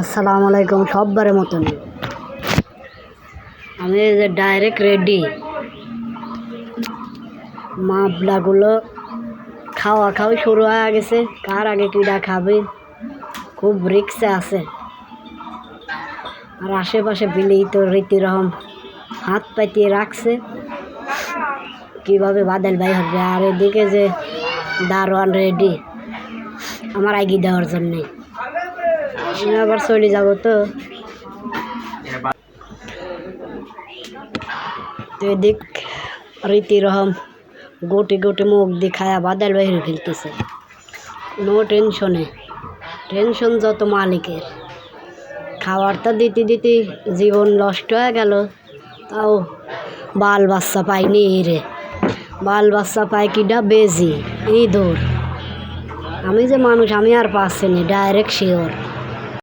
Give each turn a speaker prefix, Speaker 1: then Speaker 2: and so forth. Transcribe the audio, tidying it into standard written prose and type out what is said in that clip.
Speaker 1: আসসালামু আলাইকুম। সববারের মতন আমি এই যে ডাইরেক্ট রেডি মাপলাগুলো খাওয়া শুরু হয়ে গেছে। কার আগে কিটা খাবে খুব রিক্সে আছে। আর আশেপাশে বিলেই তো রীতিরকম হাত পাতিয়ে রাখছে কীভাবে বাদল ভাই হবে। আর এদিকে যে দারোয়ান রেডি আমার আগে দেওয়ার জন্যে। আমি আবার চলে যাবো তো এদিক রীতিরকম গোটে গোটে মুখ দেখায়া বাদল বাইরে ফেলতেছে। নো টেনশন যত মালিকের। খাবারটা দিতে দিতে জীবন নষ্ট হয়ে গেল, তাও বাল বাচ্চা পাইনি রে। বাল বাচ্চা পাই কিটা বেজি ইঁদুর। আমি যে মানুষ আমি আর পাচ্ছি না, ডাইরেক্ট শিওর।